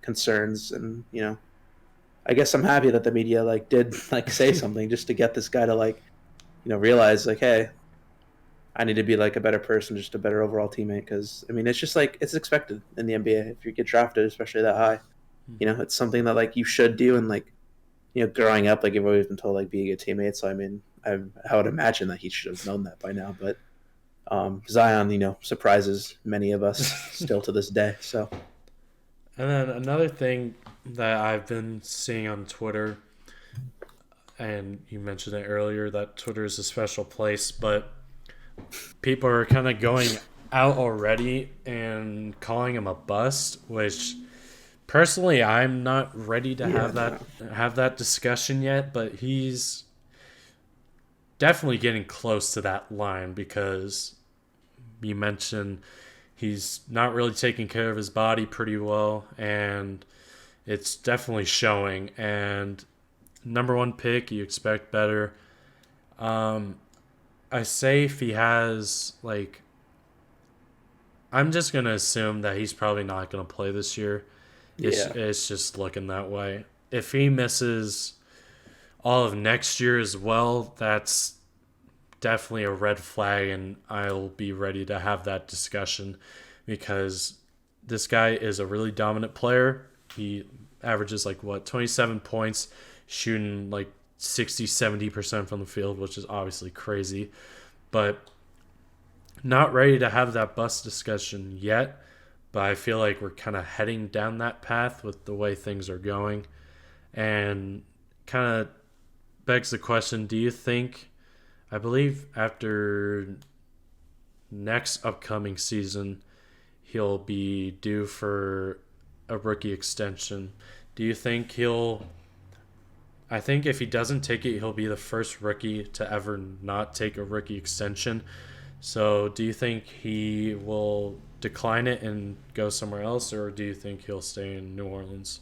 concerns, and I guess I'm happy that the media like did like say something just to get this guy to like realize like, hey, I need to be like a better person, just a better overall teammate. Because I mean, it's just like it's expected in the NBA if you get drafted, especially that high. It's something that like you should do, and like growing up, like you've always been told like be a good teammate. So I mean, I would imagine that he should have known that by now. But Zion, surprises many of us still to this day. So And then another thing that I've been seeing on Twitter, and you mentioned it earlier, that Twitter is a special place, but people are kind of going out already and calling him a bust, which personally I'm not ready to yeah, have that discussion yet, but he's definitely getting close to that line because you mentioned he's not really taking care of his body pretty well, and it's definitely showing. And number one pick, you expect better. Um, I say if he has like, I'm just gonna assume that he's probably not gonna play this year. It's yeah. it's just looking that way. If he misses all of next year as well, that's definitely a red flag, and I'll be ready to have that discussion because this guy is a really dominant player. He averages like 27 points, shooting like 60-70% from the field, which is obviously crazy, but not ready to have that bust discussion yet. But I feel like we're kind of heading down that path with the way things are going, and kind of begs the question, do you think, I believe after next upcoming season, he'll be due for a rookie extension. Do you think he'll? I think if he doesn't take it, he'll be the first rookie to ever not take a rookie extension. So, do you think he will decline it and go somewhere else, or do you think he'll stay in New Orleans?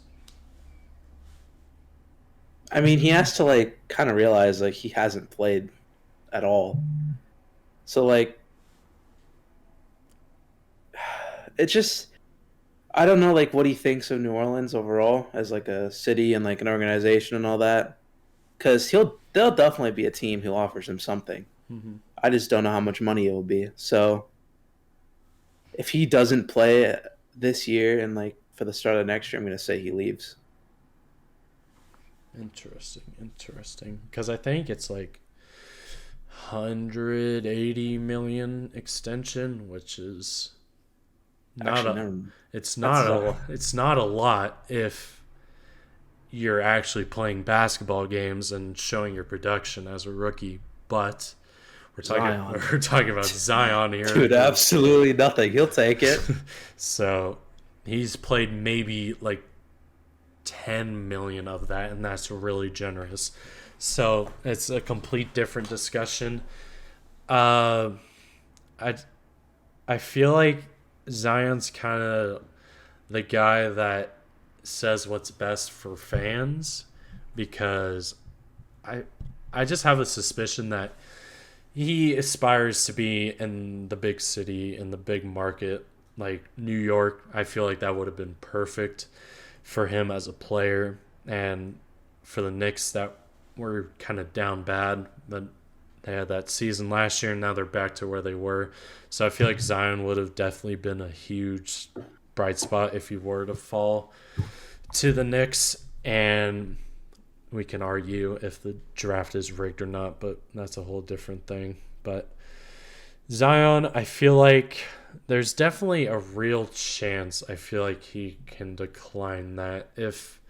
I mean, he has to like kind of realize like he hasn't played at all. So like it's just I don't know like what he thinks of New Orleans overall as like a city and like an organization and all that. Because they'll definitely be a team who offers him something. Mm-hmm. I just don't know how much money it will be. So if he doesn't play this year and like for the start of next year, I'm gonna say he leaves. Interesting. Because I think it's like 180 million extension, which is not Actually, a never. it's That's not a Zion. it's not a lot if you're actually playing basketball games and showing your production as a rookie. But we're talking Zion. we're talking about Zion here, Dude, who's absolutely nothing. He'll take it. so he's played maybe like 10 million of that, and that's really generous. So it's a complete different discussion. Uh, I I feel like Zion's kind of the guy that says what's best for fans because I I just have a suspicion that he aspires to be in the big city in the big market like New York. I feel like that would have been perfect for him as a player and for the Knicks that were kind of down bad, but they had that season last year and now they're back to where they were. So I feel like Zion would have definitely been a huge bright spot if he were to fall to the Knicks. And we can argue if the draft is rigged or not, but that's a whole different thing. But Zion, I feel like there's definitely a real chance I feel like he can decline that. If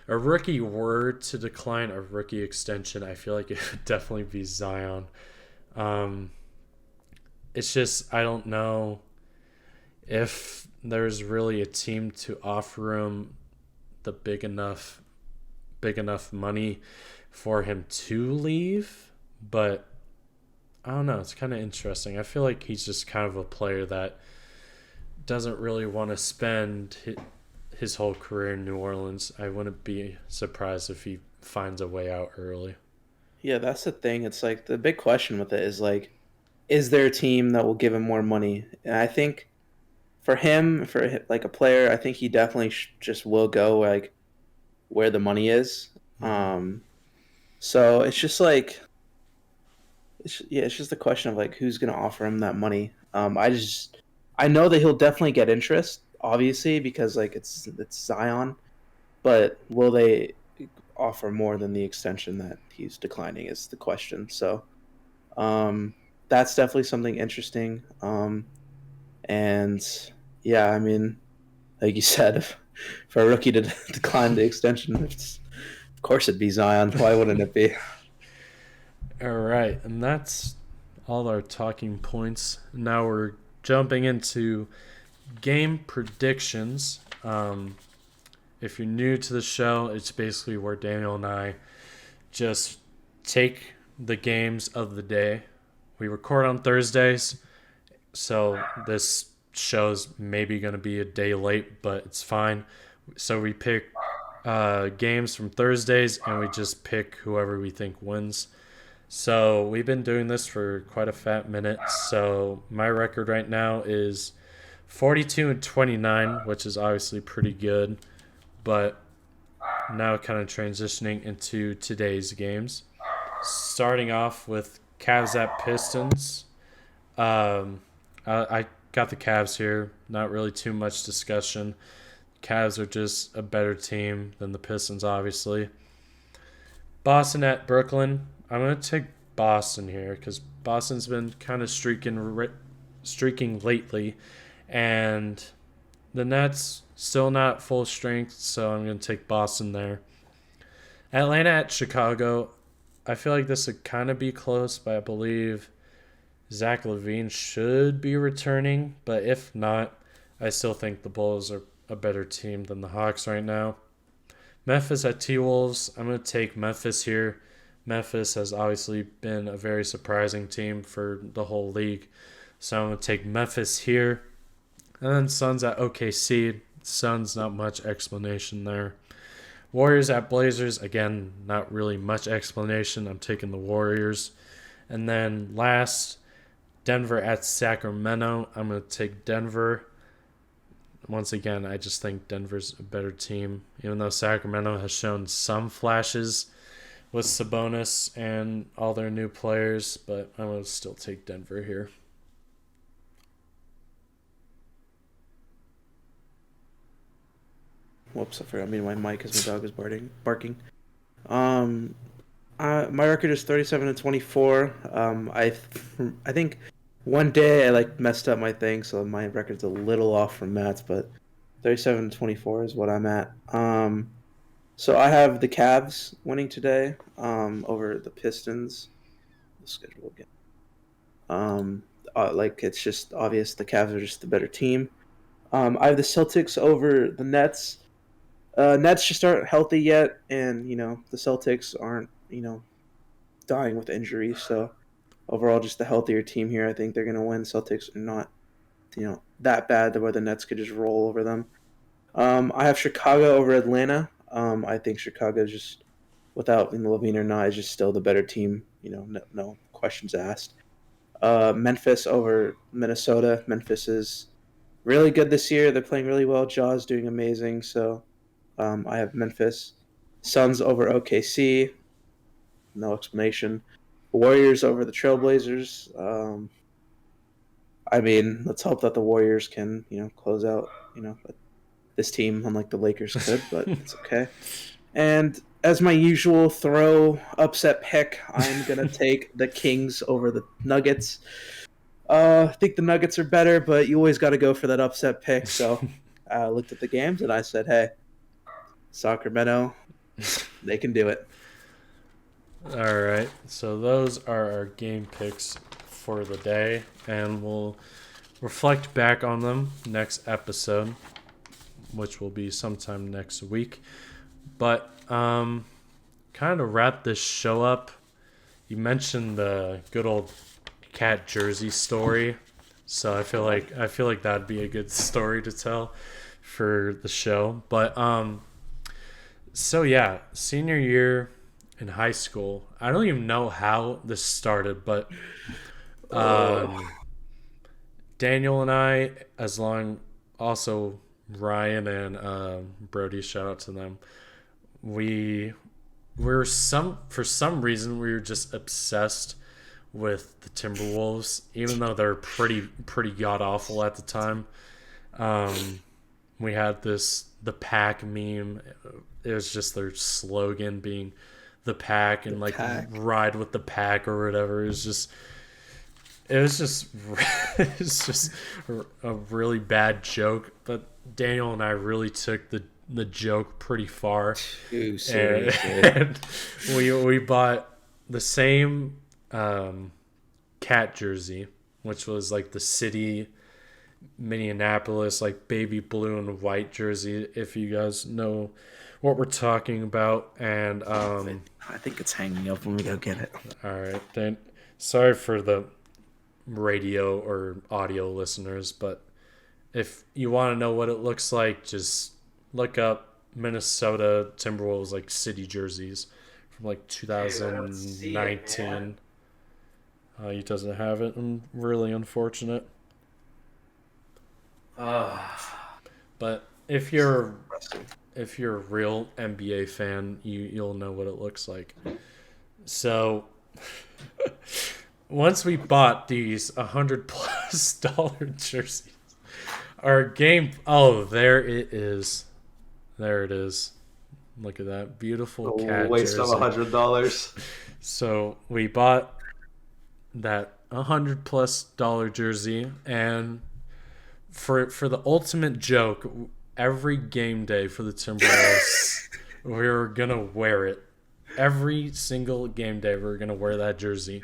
a rookie were to decline a rookie extension, I feel like it would definitely be Zion. Um, it's just, I don't know if there's really a team to offer him the big enough money for him to leave, but I don't know. It's kind of interesting. I feel like he's just kind of a player that doesn't really want to spend his whole career in New Orleans. I wouldn't be surprised if he finds a way out early. Yeah, that's the thing. It's like the big question with it is like, is there a team that will give him more money? And I think for him, like a player, I think he definitely just will go like where the money is. Mm-hmm. So it's just like, yeah, it's just a question of like who's gonna offer him that money. I know that he'll definitely get interest, obviously, because like it's Zion, but will they offer more than the extension that he's declining is the question. So um, that's definitely something interesting. And yeah, I mean, like you said, for a rookie to decline the extension, of course it'd be Zion. Why wouldn't it be? All right, and that's all our talking points. Now we're jumping into game predictions. If you're new to the show, it's basically where Daniel and I just take the games of the day. We record on Thursdays, so this show's maybe going to be a day late, but it's fine. So we pick games from Thursdays and we just pick whoever we think wins. So we've been doing this for quite a fat minute. So my record right now is 42-29, which is obviously pretty good. But now kind of transitioning into today's games. Starting off with Cavs at Pistons. I got the Cavs here. Not really too much discussion. Cavs are just a better team than the Pistons, obviously. Boston at Brooklyn. I'm going to take Boston here because Boston's been kind of streaking lately. And the Nets still not full strength, so I'm going to take Boston there. Atlanta at Chicago. I feel like this would kind of be close, but I believe Zach LaVine should be returning. But if not, I still think the Bulls are a better team than the Hawks right now. Memphis at T-Wolves. I'm going to take Memphis here. Memphis has obviously been a very surprising team for the whole league. So I'm going to take Memphis here. And then Suns at OKC. Suns, not much explanation there. Warriors at Blazers. Again, not really much explanation. I'm taking the Warriors. And then last, Denver at Sacramento. I'm going to take Denver. Once again, I just think Denver's a better team, even though Sacramento has shown some flashes with Sabonis and all their new players, but I'm going to still take Denver here. Whoops, I forgot. I mean, my mic because my dog is barking. Um, my record is 37-24. I think One day I like messed up my thing, so my record's a little off from Matt's, but 37-24 is what I'm at. So I have the Cavs winning today, over the Pistons. The schedule again. Um, like it's just obvious the Cavs are just the better team. I have the Celtics over the Nets. Nets just aren't healthy yet, and the Celtics aren't dying with injuries. So overall, just the healthier team here. I think they're gonna win. Celtics are not that bad where the Nets could just roll over them. I have Chicago over Atlanta. I think Chicago just without Levine or not is just still the better team. No questions asked. Memphis over Minnesota. Memphis is really good this year. They're playing really well. Jaw's doing amazing. So I have Memphis. Suns over OKC. No explanation. Warriors over the Trailblazers. I mean, let's hope that the Warriors can, close out, this team, unlike the Lakers could, but it's okay. And as my usual throw upset pick, I'm gonna take the Kings over the Nuggets. I think the Nuggets are better, but you always got to go for that upset pick. So I looked at the games and I said, "Hey, Sacramento, they can do it." All right, so those are our game picks for the day, and we'll reflect back on them next episode, which will be sometime next week. But kind of wrap this show up. You mentioned the good old cat jersey story, so I feel like that'd be a good story to tell for the show. But so yeah, senior year in high school. I don't even know how this started, but Oh, Daniel and I, as long also Ryan and Brody, shout out to them. We were some for some reason we were just obsessed with the Timberwolves, even though they're pretty god awful at the time. Um, we had the pack meme. It was just their slogan being the pack the and like pack. ride with the pack or whatever. It was just it's just a really bad joke, but Daniel and I really took the joke pretty far, Too and, seriously. and we bought the same cat jersey, which was like the city Minneapolis like baby blue and white jersey. If you guys know what we're talking about, and I think it's hanging up when we go get it. all right, then sorry for the radio or audio listeners, but if you want to know what it looks like, just look up Minnesota Timberwolves like city jerseys from like Dude, I don't see it, man. 2019. He doesn't have it, and really unfortunate. But if you're a real NBA fan, you'll know what it looks like. So once we bought these $100+ jerseys, our game. Oh, there it is. There it is. Look at that beautiful A cat waste of jersey. $100. So we bought that $100+ jersey, and for the ultimate joke, every game day for the Timberwolves, we were gonna wear it. Every single game day, we were gonna wear that jersey.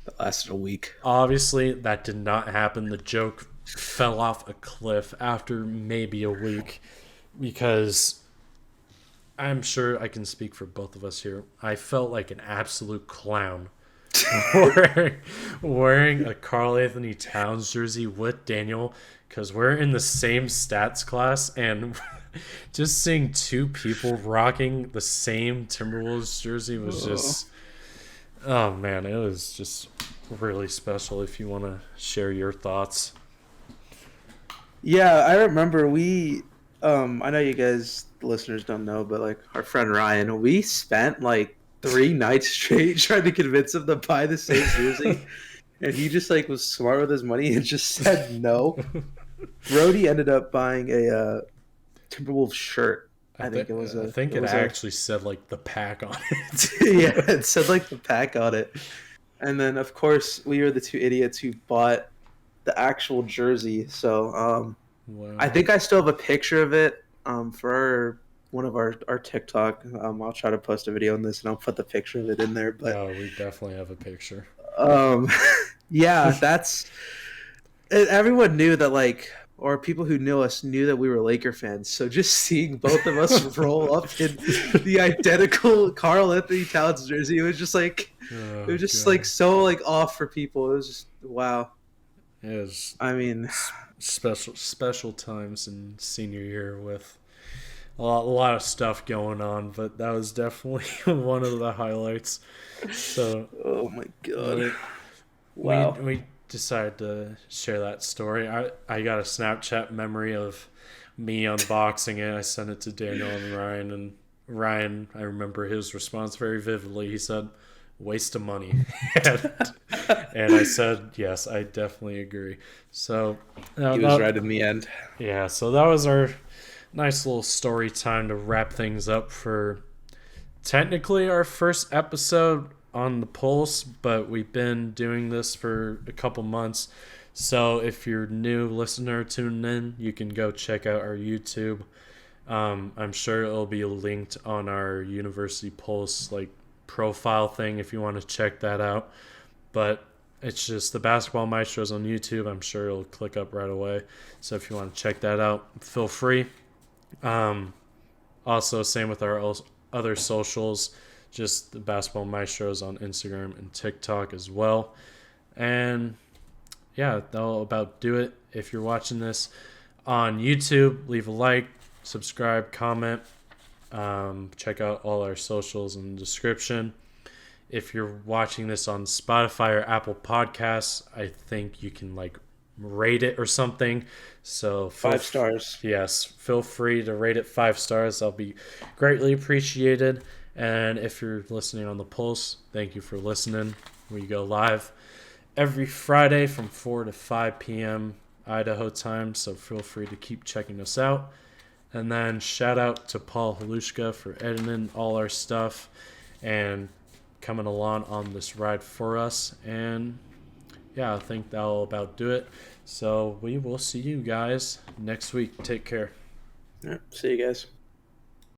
That lasted a week. Obviously, that did not happen. The joke fell off a cliff after maybe a week because I'm sure I can speak for both of us here. I felt like an absolute clown wearing, wearing a Carl Anthony Towns jersey with Daniel because we're in the same stats class, and just seeing two people rocking the same Timberwolves jersey was Oh. just, oh man, it was just really special. If you want to share your thoughts. Yeah, I remember I know you guys the listeners don't know, but like our friend Ryan, we spent like 3 nights straight trying to convince him to buy the same jersey. And he just like was smart with his money and just said no. Brody ended up buying a Timberwolves shirt. I think I think it it was a actually said like the pack on it. yeah, it said like the pack on it. And then of course we were the two idiots who bought the actual jersey. So I Wow. think I still have a picture of it for one of our TikTok. I'll try to post a video on this and I'll put the picture of it in there. But Oh, we definitely have a picture. um, yeah, that's everyone knew that like or people who knew us knew that we were Laker fans. So just seeing both of us roll up in the identical Carl Anthony Towns jersey, it Oh was just like god. so like off for people. It was just wow. It was I mean, special times in senior year with a lot of stuff going on, but that was definitely one of the highlights. So oh my god. we we Wow. we decided to share that story. I got a Snapchat memory of me unboxing it. I sent it to Daniel and Ryan, and Ryan, I remember his response very vividly. He said, "Waste of money," and, and I said, "Yes, I definitely agree." So He was right in the end. yeah, so that was our nice little story time to wrap things up for technically our first episode on the Pulse, but we've been doing this for a couple months. So if you're a new listener tuning in, you can go check out our YouTube. I'm sure it'll be linked on our University Pulse like profile thing if you want to check that out. But it's just the Basketball Maestros on YouTube. I'm sure it'll click up right away. So if you want to check that out, feel free. Um, Also, same with our other socials, just the Basketball Maestros on Instagram and TikTok as well. And yeah, that'll about do it. If you're watching this on YouTube, leave a like, subscribe, comment. Check out all our socials in the description. If you're watching this on Spotify or Apple Podcasts, I think you can like rate it or something. So 5 stars. yes, feel free to rate it 5 stars. That'll be greatly appreciated. And if you're listening on the Pulse, thank you for listening. We go live every Friday from 4 to 5 p.m. Idaho time. So feel free to keep checking us out. And then shout out to Paul Halushka for editing all our stuff and coming along on this ride for us. And yeah, I think that'll about do it. So we will see you guys next week. Take care. All right, see you guys.